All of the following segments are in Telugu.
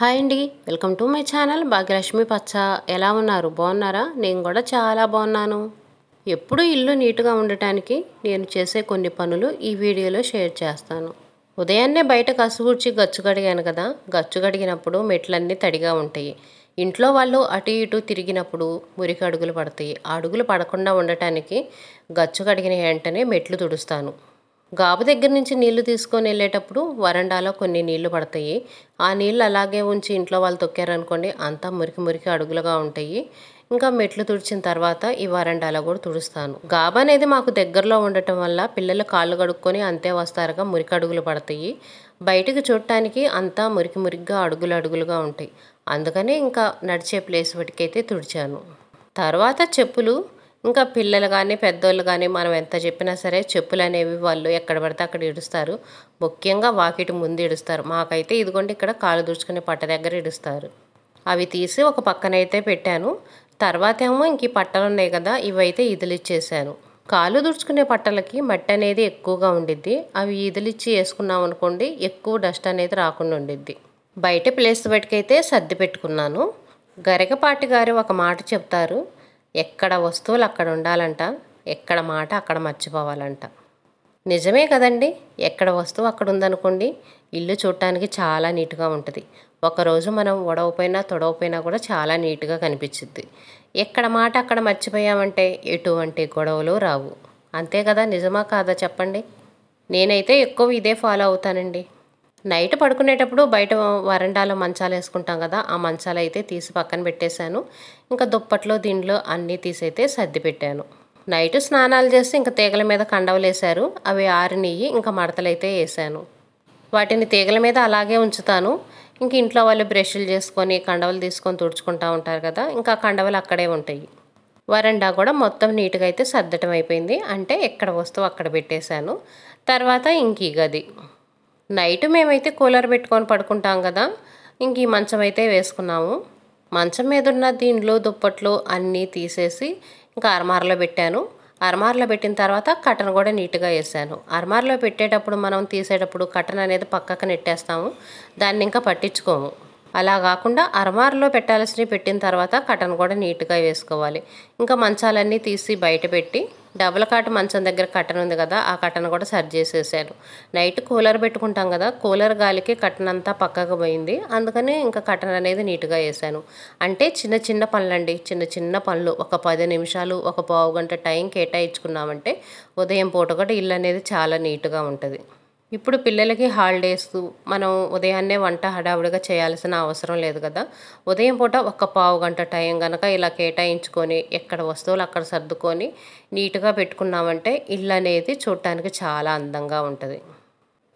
హాయ్ అండి, welcome to my channel Bhagyalakshmi పచ్చ. ఎలా ఉన్నారు? బాగున్నారా? నేను కూడా చాలా బాగున్నాను. ఎప్పుడూ ఇల్లు నీట్గా ఉండటానికి నేను చేసే కొన్ని పనులు ఈ వీడియోలో షేర్ చేస్తాను. ఉదయాన్నే బయట కసుగుడ్చి గచ్చు కడిగాను కదా, గచ్చు కడిగినప్పుడు మెట్లన్నీ తడిగా ఉంటాయి. ఇంట్లో వాళ్ళు అటు ఇటు తిరిగినప్పుడు మురికి అడుగులు పడతాయి. ఆ అడుగులు పడకుండా ఉండటానికి గచ్చు కడిగిన వెంటనే మెట్లు తుడుస్తాను. గాబు దగ్గర నుంచి నీళ్లు తీసుకొని వెళ్ళేటప్పుడు వరండాలో కొన్ని నీళ్లు పడతాయి. ఆ నీళ్ళు అలాగే ఉంచి ఇంట్లో వాళ్ళు తొక్కారనుకోండి, అంతా మురికి మురికి అడుగులుగా ఉంటాయి. ఇంకా మెట్లు తుడిచిన తర్వాత ఈ వరండాలో కూడా తుడుస్తాను. గాబు అనేది మాకు దగ్గరలో ఉండటం వల్ల పిల్లలు కాళ్ళు కడుక్కొని అంతే వస్తారుగా మురికి అడుగులు పడతాయి. బయటికి చూడటానికి అంతా మురికి మురికిగా అడుగులు అడుగులుగా ఉంటాయి. అందుకని ఇంకా నడిచే ప్లేస్ వరకైతే తుడిచాను. తర్వాత చెప్పులు, ఇంకా పిల్లలు కానీ పెద్దోళ్ళు కానీ మనం ఎంత చెప్పినా సరే చెప్పులు అనేవి వాళ్ళు ఎక్కడ పడితే అక్కడ ఇడుస్తారు. ముఖ్యంగా వాకిటి ముందు ఇడుస్తారు. మాకైతే ఇదిగోండి ఇక్కడ కాళ్ళు తుడుచుకునే పట్ట దగ్గర ఇడుస్తారు. అవి తీసి ఒక పక్కనైతే పెట్టాను. తర్వాత ఏమో ఇంక ఈ పట్టలు ఉన్నాయి కదా, ఇవైతే ఇదిలిచ్చేసాను. కాళ్ళు తుడుచుకునే పట్టలకి మట్టి అనేది ఎక్కువగా ఉండిద్ది. అవి ఇదిలిచ్చి వేసుకున్నాం అనుకోండి, ఎక్కువ డస్ట్ అనేది రాకుండా ఉండిద్ది. బయట ప్లేస్ బయటకైతే సర్ది పెట్టుకున్నాను. గరికపాటి గారు ఒక మాట చెప్తారు, ఎక్కడ వస్తువులు అక్కడ ఉండాలంట, ఎక్కడ మాట అక్కడ మర్చిపోవాలంట. నిజమే కదండి. ఎక్కడ వస్తువు అక్కడ ఉందనుకోండి, ఇల్లు చూడటానికి చాలా నీట్గా ఉంటుంది. ఒకరోజు మనం ఉడవపోయినా తొడవపోయినా కూడా చాలా నీట్గా కనిపించింది. ఎక్కడ మాట అక్కడ మర్చిపోయామంటే ఎటువంటి గొడవలు రావు. అంతే కదా, నిజమా కాదా చెప్పండి. నేనైతే ఎక్కువ ఇదే ఫాలో అవుతానండి. నైట్ పడుకునేటప్పుడు బయట వరండాలో మంచాలు వేసుకుంటాం కదా, ఆ మంచాలు అయితే తీసి పక్కన పెట్టేశాను. ఇంకా దుప్పట్లో దిండ్లో అన్నీ తీసైతే సర్ది పెట్టాను. నైట్ స్నానాలు చేసి ఇంకా తీగల మీద కండవలు వేశారు. అవి ఆరినయ్యి ఇంకా మడతలైతే వేసాను. వాటిని తీగల మీద అలాగే ఉంచుతాను. ఇంక ఇంట్లో వాళ్ళు బ్రష్లు చేసుకొని కండవలు తీసుకొని తుడుచుకుంటూ ఉంటారు కదా, ఇంకా కండవలు అక్కడే ఉంటాయి. వరండా కూడా మొత్తం నీట్గా అయితే సర్దటం అయిపోయింది. అంటే ఎక్కడ వస్తువు అక్కడ పెట్టేశాను. తర్వాత ఇంక ఈ గది, నైట్ మేమైతే కూలర్ పెట్టుకొని పడుకుంటాం కదా, ఇంక ఈ మంచం అయితే వేసుకున్నాము. మంచం మీద ఉన్న దీంట్లో దుప్పట్లు అన్నీ తీసేసి ఇంకా అరమార్లో పెట్టాను. అరమార్లో పెట్టిన తర్వాత కటన్ కూడా నీట్గా వేసాను. అరమార్లో పెట్టేటప్పుడు మనం తీసేటప్పుడు కటన్ అనేది పక్కకు నెట్టేస్తాము, దాన్ని ఇంకా పట్టించుకోము. అలా కాకుండా అరమార్లో పెట్టాల్సినవి పెట్టిన తర్వాత కటన్ కూడా నీట్గా వేసుకోవాలి. ఇంకా మంచాలన్నీ తీసి బయట పెట్టి డబుల్ కాట్ మంచం దగ్గర కటన్ ఉంది కదా, ఆ కటన్ కూడా సరి చేసేసాను. నైట్ కూలర్ పెట్టుకుంటాం కదా, కూలర్ గాలికి కటన్ అంతా పక్కకు పోయింది. అందుకని ఇంకా కటన్ అనేది నీట్గా వేసాను. అంటే చిన్న చిన్న పనులండి, చిన్న చిన్న పనులు. ఒక 10 నిమిషాలు, ఒక పావు గంట టైం కేటాయించుకున్నామంటే ఉదయం పూట కూడా ఇల్లు అనేది చాలా నీట్గా ఉంటుంది. ఇప్పుడు పిల్లలకి హాలిడేస్, మనం ఉదయాన్నే వంట హడావుడిగా చేయాల్సిన అవసరం లేదు కదా. ఉదయం పూట ఒక పావు గంట టైం కనుక ఇలా కేటాయించుకొని ఎక్కడ వస్తువులు అక్కడ సర్దుకొని నీట్గా పెట్టుకున్నామంటే ఇల్లు అనేది చూడటానికి చాలా అందంగా ఉంటుంది.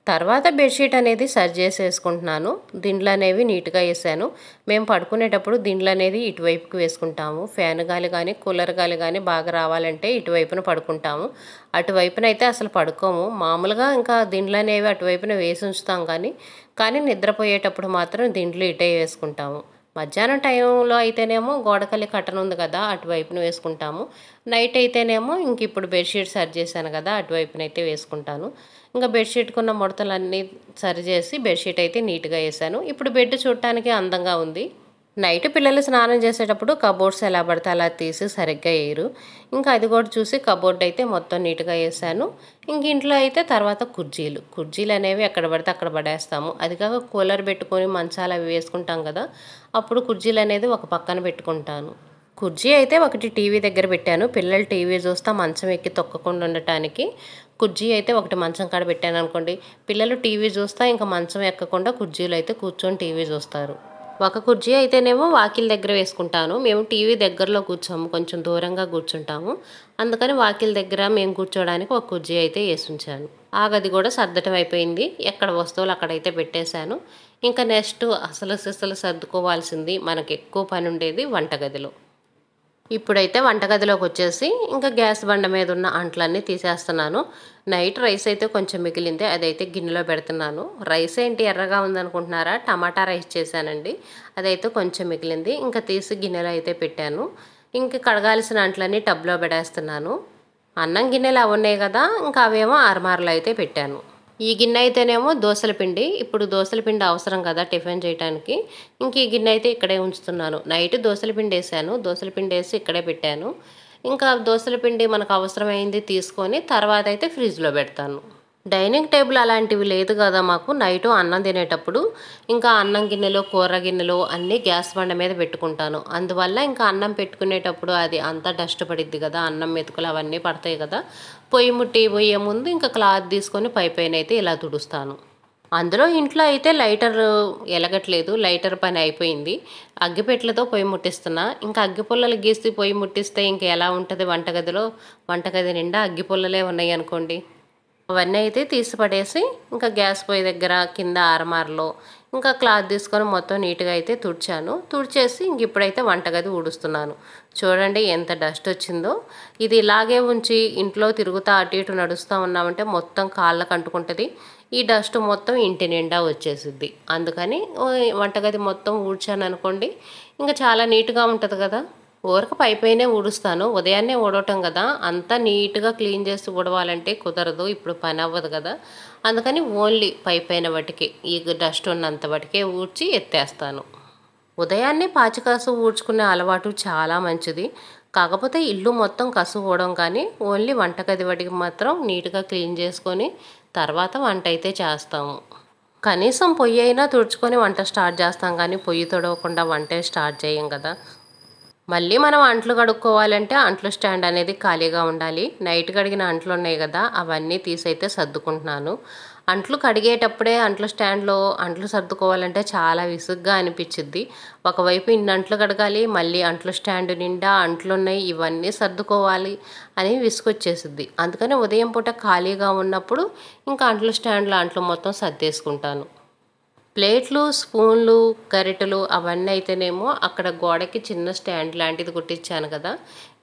తర్వాత బెడ్షీట్ అనేది సరి చేసేసుకుంటున్నాను. దిండ్లు అనేవి నీట్గా వేసాను. మేము పడుకునేటప్పుడు దిండ్లు అనేది ఇటువైపుకి వేసుకుంటాము. ఫ్యాన్ గాలి కానీ కూలర్ గాలి కానీ బాగా రావాలంటే ఇటువైపున పడుకుంటాము. అటువైపున అయితే అసలు పడుకోము. మామూలుగా ఇంకా దిండ్లు అనేవి అటువైపున వేసి ఉంచుతాం కానీ నిద్రపోయేటప్పుడు మాత్రం దిండ్లు ఇటే వేసుకుంటాము. మధ్యాహ్నం టైంలో అయితేనేమో గోడకల్లి కట్టను ఉంది కదా, అటువైపున వేసుకుంటాము. నైట్ అయితేనేమో ఇంక ఇప్పుడు బెడ్షీట్ సరి చేశాను కదా, అటువైపున అయితే వేసుకుంటాను. ఇంకా బెడ్షీట్కున్న ముడతలన్నీ సరి చేసి బెడ్షీట్ అయితే నీట్గా వేసాను. ఇప్పుడు బెడ్ చూడటానికి అందంగా ఉంది. నైట్ పిల్లలు స్నానం చేసేటప్పుడు కబోర్డ్స్ ఎలా పడితే అలా తీసి సరిగ్గా వేయరు. ఇంకా అది కూడా చూసి కబోర్డ్ అయితే మొత్తం నీట్గా వేసాను. ఇంక ఇంట్లో అయితే తర్వాత కుర్చీలు అనేవి ఎక్కడ పడితే అక్కడ పడేస్తాము. అది కాక కూలర్ పెట్టుకొని మంచాలు అవి వేసుకుంటాం కదా, అప్పుడు కుర్చీలు అనేది ఒక పక్కన పెట్టుకుంటాను. కుర్చీ అయితే ఒకటి టీవీ దగ్గర పెట్టాను. పిల్లలు టీవీ చూస్తా మంచం ఎక్కి తొక్కకుండా ఉండటానికి కుర్చీ అయితే ఒకటి మంచం కాడ పెట్టాను అనుకోండి, పిల్లలు టీవీ చూస్తా ఇంకా మంచం ఎక్కకుండా కుర్చీలు అయితే కూర్చొని టీవీ చూస్తారు. ఒక కుర్చీ అయితేనేమో వాకిల్ దగ్గర వేసుకుంటాను. మేము టీవీ దగ్గరలో కూర్చోము, కొంచెం దూరంగా కూర్చుంటాము. అందుకని వాకిల్ దగ్గర మేము కూర్చోడానికి ఒక కుర్చీ అయితే వేసి ఉంచాను. ఆ గది కూడా సర్దటం అయిపోయింది. ఎక్కడ వస్తువులు అక్కడైతే పెట్టేశాను. ఇంకా నెక్స్ట్ అసలు సిసలు సర్దుకోవాల్సింది, మనకు ఎక్కువ పని ఉండేది వంటగదిలో. ఇప్పుడైతే వంటగదిలోకి వచ్చేసి ఇంకా గ్యాస్ బండ మీద ఉన్న అంట్లన్నీ తీసేస్తున్నాను. నైట్ రైస్ అయితే కొంచెం మిగిలింది, అదైతే గిన్నెలో పెడుతున్నాను. రైస్ ఏంటి ఎర్రగా ఉందనుకుంటున్నారా, టమాటా రైస్ చేశానండి. అదైతే కొంచెం మిగిలింది, ఇంకా తీసి గిన్నెలో అయితే పెట్టాను. ఇంక కడగాల్సిన అంట్లన్నీ టబ్లో పెడేస్తున్నాను. అన్నం గిన్నెలు అవి ఉన్నాయి కదా, ఇంకా అవేమో అరమార్లో అయితే పెట్టాను. ఈ గిన్నె అయితేనేమో దోసల పిండి. ఇప్పుడు దోసల పిండి అవసరం కదా టిఫిన్ చేయటానికి. ఇంక ఈ గిన్నె అయితే ఇక్కడే ఉంచుతున్నాను. నైట్ దోసల పిండేసాను. దోసల పిండేసి ఇక్కడే పెట్టాను. ఇంకా దోసల పిండి మనకు అవసరమైంది తీసుకొని తర్వాత అయితే ఫ్రిడ్జ్‌లో పెడతాను. డైనింగ్ టేబుల్ అలాంటివి లేదు కదా మాకు. నైటు అన్నం తినేటప్పుడు ఇంకా అన్నం గిన్నెలు, కూర గిన్నెలు అన్నీ గ్యాస్ బండ మీద పెట్టుకుంటాను. అందువల్ల ఇంకా అన్నం పెట్టుకునేటప్పుడు అది అంతా డస్ట్ పడిద్ది కదా! అన్నం మెతుకులు అవన్నీ పడతాయి కదా! పొయ్యి ముట్టియబోయే ముందు ఇంకా క్లాత్ తీసుకొని పైపైనైతే ఇలా తుడుస్తాను. అందులో ఇంట్లో అయితే లైటర్ ఎలగట్లేదు. లైటర్ పని అయిపోయింది. అగ్గిపెట్టెలతో పొయ్యి ముట్టిస్తున్నా. ఇంకా అగ్గిపుల్లలు గీసి పొయ్యి ముట్టిస్తే ఇంక ఎలా ఉంటది వంటగదిలో? వంటగది నిండా అగ్గిపుల్లలే ఉన్నాయనుకోండి. అవన్నీ అయితే తీసి పడేసి ఇంకా గ్యాస్ పొయ్యి దగ్గర కింద ఆరమారలో ఇంకా క్లాత్ తీసుకొని మొత్తం నీట్గా అయితే తుడిచాను. తుడిచేసి ఇంక ఇప్పుడైతే వంటగది ఊడుస్తున్నాను. చూడండి ఎంత డస్ట్ వచ్చిందో. ఇది ఇలాగే ఉంచి ఇంట్లో తిరుగుతా అటు ఇటు నడుస్తూ ఉన్నామంటే మొత్తం కాళ్ళకు అంటుకుంటుంది. ఈ డస్ట్ మొత్తం ఇంటి నిండా వచ్చేసిద్ది. అందుకని వంటగది మొత్తం ఊడ్చాను అనుకోండి ఇంకా చాలా నీట్గా ఉంటుంది కదా. ఊరక పైపైనే ఊడుస్తాను. ఉదయాన్నే ఊడవటం కదా! అంతా నీట్‌గా క్లీన్ చేసి ఊడవాలంటే కుదరదు. ఇప్పుడు పని అవ్వదు కదా! అందుకని ఓన్లీ పైపైన వాటికి ఈ డస్ట్ ఉన్నంత వటికే ఊడ్చి ఎత్తేస్తాను. ఉదయాన్నే పాచికసు ఊడ్చుకునే అలవాటు చాలా మంచిది. కాకపోతే ఇల్లు మొత్తం కసు ఊడం కానీ ఓన్లీ వంటగది వాటికి మాత్రం నీట్‌గా క్లీన్ చేసుకొని తర్వాత వంట అయితే చేస్తాము. కనీసం పొయ్యి అయినా తుడుచుకొని వంట స్టార్ట్ చేస్తాం కానీ పొయ్యి తుడవకుండా వంటే స్టార్ట్ చేయం కదా! మళ్ళీ మనం అంట్లు కడుక్కోవాలంటే అంట్లు స్టాండ్ అనేది ఖాళీగా ఉండాలి. నైట్ కడిగిన అంట్లు ఉన్నాయి కదా! అవన్నీ తీసైతే సర్దుకుంటున్నాను. అంట్లు కడిగేటప్పుడే అంట్లు స్టాండ్‌లో అంట్లు సర్దుకోవాలంటే చాలా విసుగ్గా అనిపిచ్చిద్ది. ఒకవైపు ఇన్ని అంట్లు కడగాలి, మళ్ళీ అంట్లు స్టాండ్ నిండా అంట్లున్నాయి, ఇవన్నీ సర్దుకోవాలి అని విసుగొచ్చేసిద్ది. అందుకని ఉదయం పూట ఖాళీగా ఉన్నప్పుడు ఇంకా అంట్లు స్టాండ్‌లో అంట్లు మొత్తం సర్దేసుకుంటాను. ప్లేట్లు, స్పూన్లు, గరిటెలు అవన్నీ అయితేనేమో అక్కడ గోడకి చిన్న స్టాండ్ లాంటిది కుట్టించాను కదా!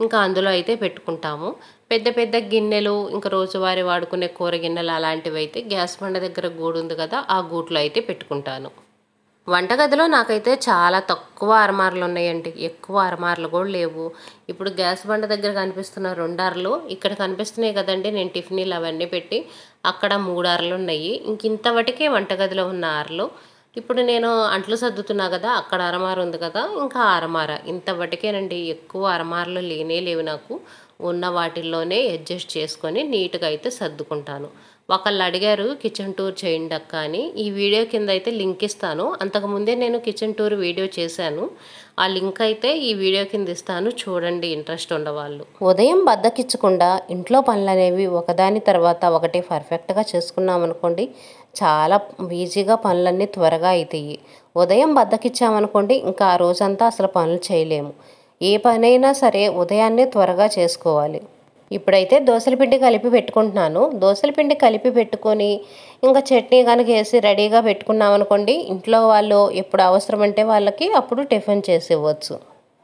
ఇంకా అందులో అయితే పెట్టుకుంటాము. పెద్ద పెద్ద గిన్నెలు, ఇంకా రోజువారీ వాడుకునే కూర గిన్నెలు అలాంటివైతే గ్యాస్ బండ దగ్గర గూడుంది కదా! ఆ గూట్లో అయితే పెట్టుకుంటాను. వంటగదిలో నాకైతే చాలా తక్కువ అరమార్లున్నాయండి. ఎక్కువ అరమార్లు కూడా లేవు. ఇప్పుడు గ్యాస్ బండ దగ్గర కనిపిస్తున్న 2 అరలు, ఇక్కడ కనిపిస్తున్నాయి కదండీ! నేను టిఫినీలు అవన్నీ పెట్టి, అక్కడ 3 అరలున్నాయి. ఇంకింత వటికే వంటగదిలో ఉన్న అరలు. ఇప్పుడు నేను అంట్లు సర్దుతున్నా కదా! అక్కడ అరమార ఉంది కదా! ఇంకా అరమార. ఇంత వటికేనండి. ఎక్కువ అరమారలు లేనే లేవు నాకు. ఉన్న వాటిల్లోనే అడ్జస్ట్ చేసుకొని నీట్‌గా అయితే సర్దుకుంటాను. ఒకళ్ళు అడిగారు కిచెన్ టూర్ చేయండి అక్క అని. ఈ వీడియో కింద అయితే లింక్ ఇస్తాను. అంతకుముందే నేను కిచెన్ టూర్ వీడియో చేశాను. ఆ లింక్ అయితే ఈ వీడియో కింద ఇస్తాను. చూడండి ఇంట్రెస్ట్ ఉన్నవాళ్ళు. ఉదయం బద్ధకిచ్చకుండా ఇంట్లో పనులనేవి ఒకదాని తర్వాత ఒకటి పర్ఫెక్ట్‌గా చేసుకున్నామనుకోండి చాలా ఈజీగా పనులన్నీ త్వరగా అయితాయి. ఉదయం బద్ధకిచ్చామనుకోండి ఇంకా ఆ రోజంతా అసలు పనులు చేయలేము. ఏ పనైనా సరే ఉదయాన్నే త్వరగా చేసుకోవాలి. ఇప్పుడైతే దోసల పిండి కలిపి పెట్టుకుంటున్నాను. దోసల పిండి కలిపి పెట్టుకొని ఇంకా చట్నీ కనుక వేసి రెడీగా పెట్టుకున్నామనుకోండి ఇంట్లో వాళ్ళు ఎప్పుడు అవసరమంటే వాళ్ళకి అప్పుడు టిఫిన్ చేసి ఇవ్వచ్చు.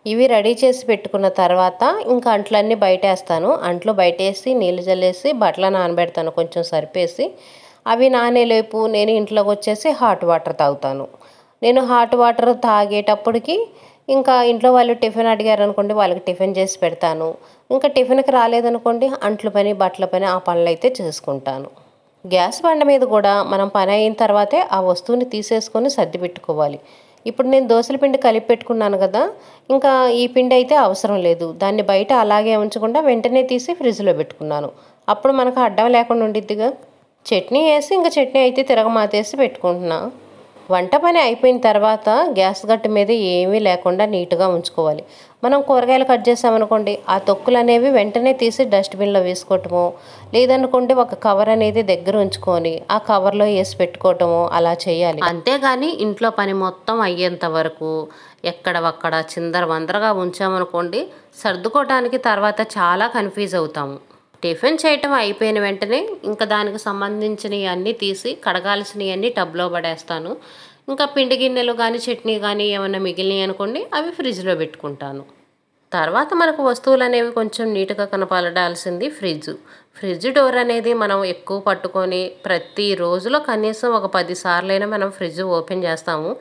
ఇవి రెడీ చేసి పెట్టుకున్న తర్వాత ఇంకా అంట్లన్నీ బయటేస్తాను. అంట్లు బయటేసి నీళ్ళు జల్లేసి బట్టలు నానబెడతాను కొంచెం సరిపేసి. అవి నానేలోపు నేను ఇంట్లోకి వచ్చేసి హాట్ వాటర్ తాగుతాను. నేను హాట్ వాటర్ తాగేటప్పటికి ఇంకా ఇంట్లో వాళ్ళు టిఫిన్ అడిగారనుకోండి వాళ్ళకి టిఫిన్ చేసి పెడతాను. ఇంకా టిఫిన్‌కి రాలేదనుకోండి అంట్ల పని, బట్టల పని ఆ పనులైతే చేసుకుంటాను. గ్యాస్ బండ మీద కూడా మనం పని అయిన తర్వాతే ఆ వస్తువుని తీసేసుకొని సర్ది పెట్టుకోవాలి. ఇప్పుడు నేను దోసల పిండి కలిపి పెట్టుకున్నాను కదా! ఇంకా ఈ పిండి అయితే అవసరం లేదు. దాన్ని బయట అలాగే ఉంచకుండా వెంటనే తీసి ఫ్రిడ్జ్‌లో పెట్టుకున్నాను. అప్పుడు మనకు అడ్డం లేకుండా ఉండిద్దిగా. చట్నీ వేసి ఇంకా చట్నీ అయితే తిరగమాతేసి పెట్టుకుంటున్నా. వంట పని అయిపోయిన తర్వాత గ్యాస్ గట్టు మీద ఏమీ లేకుండా నీట్గా ఉంచుకోవాలి. మనం కూరగాయలు కట్ చేసామనుకోండి ఆ తొక్కులు అనేవి వెంటనే తీసి డస్ట్బిన్లో వేసుకోవటమో లేదనుకోండి ఒక కవర్ అనేది దగ్గర ఉంచుకొని ఆ కవర్లో వేసి పెట్టుకోవటమో అలా చేయాలి. అంతేగాని ఇంట్లో పని మొత్తం అయ్యేంత వరకు ఎక్కడవక్కడ చిందరవందరగా ఉంచామనుకోండి సర్దుకోవటానికి తర్వాత చాలా కన్ఫ్యూజ్ అవుతాము. టిఫిన్ చేయటం అయిపోయిన వెంటనే ఇంకా దానికి సంబంధించినవి అన్నీ తీసి కడగాల్సినవి అన్నీ టబ్లో పడేస్తాను. ఇంకా పిండి గిన్నెలు కానీ చట్నీ కానీ ఏమైనా మిగిలినవి అనుకోండి అవి ఫ్రిడ్జ్లో పెట్టుకుంటాను. తర్వాత మనకు వస్తువులు అనేవి కొంచెం నీట్గా కనపడాల్సింది ఫ్రిడ్జ్. ఫ్రిడ్జ్ డోర్ అనేది మనం ఎక్కువ పట్టుకొని ప్రతి రోజులో కనీసం ఒక 10 సార్లైనా మనం ఫ్రిడ్జ్ ఓపెన్ చేస్తాము.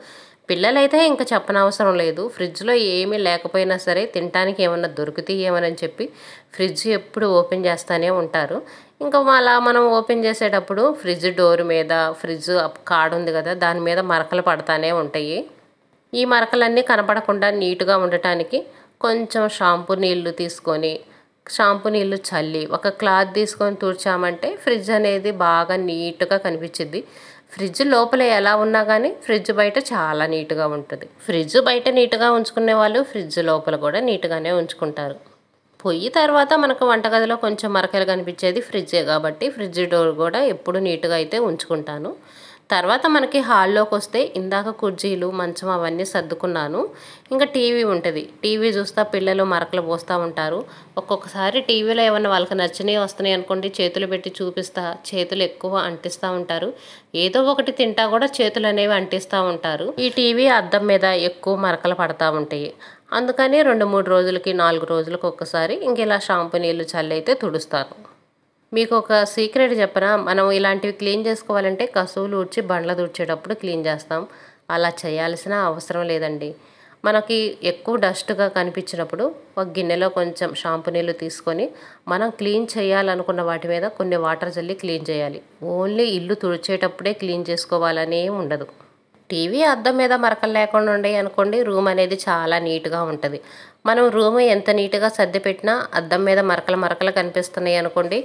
పిల్లలైతే ఇంకా చెప్పనవసరం లేదు. ఫ్రిడ్జ్లో ఏమీ లేకపోయినా సరే తినటానికి ఏమన్నా దొరుకుతాయేమోనని చెప్పి ఫ్రిడ్జ్ ఎప్పుడు ఓపెన్ చేస్తూనే ఉంటారు. ఇంకా అలా మనం ఓపెన్ చేసేటప్పుడు ఫ్రిడ్జ్ డోర్ మీద ఫ్రిడ్జ్ కాడ ఉంది కదా, దాని మీద మరకలు పడతానే ఉంటాయి. ఈ మరకలన్నీ కనపడకుండా నీట్గా ఉండటానికి కొంచెం షాంపూ నీళ్లు తీసుకొని షాంపూ నీళ్లు చల్లి ఒక క్లాత్ తీసుకొని తుడిచామంటే ఫ్రిడ్జ్ అనేది బాగా నీట్గా కనిపించింది. ఫ్రిడ్జ్ లోపల ఎలా ఉన్నా కానీ ఫ్రిడ్జ్ బయట చాలా నీట్గా ఉంటుంది. ఫ్రిడ్జ్ బయట నీట్గా ఉంచుకునే వాళ్ళు ఫ్రిడ్జ్ లోపల కూడా నీట్గానే ఉంచుకుంటారు. పొయ్యి తర్వాత మనకు వంటగదిలో కొంచెం మరకలు కనిపించేది ఫ్రిడ్జే కాబట్టి ఫ్రిడ్జ్ డోర్ కూడా ఎప్పుడు నీట్గా అయితే ఉంచుకుంటాను. తర్వాత మనకి హాల్లోకి వస్తే ఇందాక కుర్చీలు మంచం అవన్నీ సర్దుకున్నాను. ఇంకా టీవీ ఉంటుంది. టీవీ చూస్తా పిల్లలు మరకలు పోస్తూ ఉంటారు. ఒక్కొక్కసారి టీవీలో ఏమన్నా వాళ్ళకి నచ్చినవి వస్తున్నాయి అనుకోండి, చేతులు పెట్టి చూపిస్తా, చేతులు ఎక్కువ అంటిస్తూ ఉంటారు. ఏదో ఒకటి తింటా కూడా చేతులు అనేవి అంటిస్తూ ఉంటారు. ఈ టీవీ అద్దం మీద ఎక్కువ మరకలు పడతా ఉంటాయి. అందుకని 2-3 రోజులకి 4 రోజులకు ఒక్కసారి ఇంక ఇలా షాంపూ నీళ్ళు చల్లైతే తుడుస్తాను. మీకు ఒక సీక్రెట్ చెప్పనా, మనం ఇలాంటివి క్లీన్ చేసుకోవాలంటే కసువులు ఊడ్చి బండ్ల తుడిచేటప్పుడు క్లీన్ చేస్తాం. అలా చేయాల్సిన అవసరం లేదండి. మనకి ఎక్కువ డస్ట్గా కనిపించినప్పుడు ఒక గిన్నెలో కొంచెం షాంపూ నీళ్ళు తీసుకొని మనం క్లీన్ చేయాలనుకున్న వాటి మీద కొన్ని వాటర్ చల్లి క్లీన్ చేయాలి. ఓన్లీ ఇల్లు తుడిచేటప్పుడే క్లీన్ చేసుకోవాలనే ఉండదు. టీవీ అద్దం మీద మరకలు లేకుండా ఉండే అనుకోండి, రూమ్ అనేది చాలా నీట్గా ఉంటుంది. మనం రూమ్ ఎంత నీట్గా సర్ది పెట్టినా అద్దం మీద మరకలు కనిపిస్తున్నాయి అనుకోండి,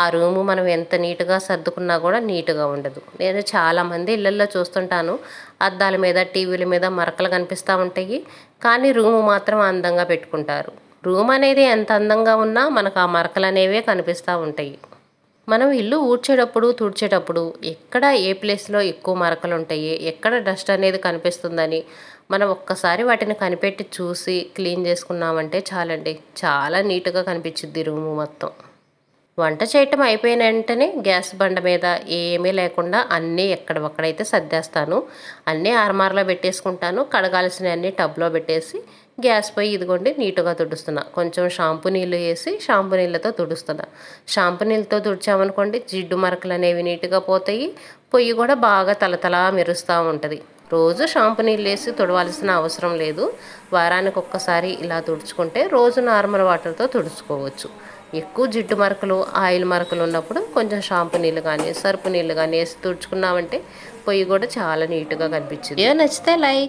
ఆ రూము మనం ఎంత నీట్గా సర్దుకున్నా కూడా నీట్గా ఉండదు. నేను చాలామంది ఇళ్ళల్లో చూస్తుంటాను, అద్దాల మీద టీవీల మీద మరకలు కనిపిస్తూ ఉంటాయి, కానీ రూము మాత్రం అందంగా పెట్టుకుంటారు. రూమ్ అనేది ఎంత అందంగా ఉన్నా మనకు ఆ మరకలు అనేవే కనిపిస్తూ ఉంటాయి. మనం ఇల్లు ఊడ్చేటప్పుడు తుడిచేటప్పుడు ఎక్కడ ఏ ప్లేస్లో ఎక్కువ మరకలు ఉంటాయి, ఎక్కడ డస్ట్ అనేది కనిపిస్తుందని మనం ఒక్కసారి వాటిని కనిపెట్టి చూసి క్లీన్ చేసుకున్నామంటే చాలండి, చాలా నీట్గా కనిపించింది రూము మొత్తం. వంట చేయటం అయిపోయిన వెంటనే గ్యాస్ బండ మీద ఏమీ లేకుండా అన్నీ ఎక్కడొక్కడైతే సర్దేస్తాను. అన్నీ ఆర్మార్లో పెట్టేసుకుంటాను. కడగాల్సిన అన్నీ టబ్లో పెట్టేసి గ్యాస్ పొయ్యి ఇదిగోండి నీట్గా తుడుస్తున్నా. కొంచెం షాంపూ నీళ్ళు వేసి షాంపూ నీళ్ళతో తుడుస్తున్నా. షాంపూ నీళ్ళతో తుడిచామనుకోండి జిడ్డు మరకలు అనేవి నీట్గా పోతాయి. పొయ్యి కూడా బాగా తలతలా మెరుస్తూ ఉంటుంది. రోజు షాంపూ నీళ్ళు వేసి తుడవాల్సిన అవసరం లేదు. వారానికి ఒక్కసారి ఇలా తుడుచుకుంటే రోజు నార్మల్ వాటర్తో తుడుచుకోవచ్చు. ఎక్కువ జిడ్డు మరకలు ఆయిల్ మరకలు ఉన్నప్పుడు కొంచెం షాంపూ నీళ్ళు కానీ సర్పు నీళ్ళు కానీ వేసి తుడుచుకున్నామంటే పొయ్యి కూడా చాలా నీట్గా కనిపించింది. నచ్చితే లైక్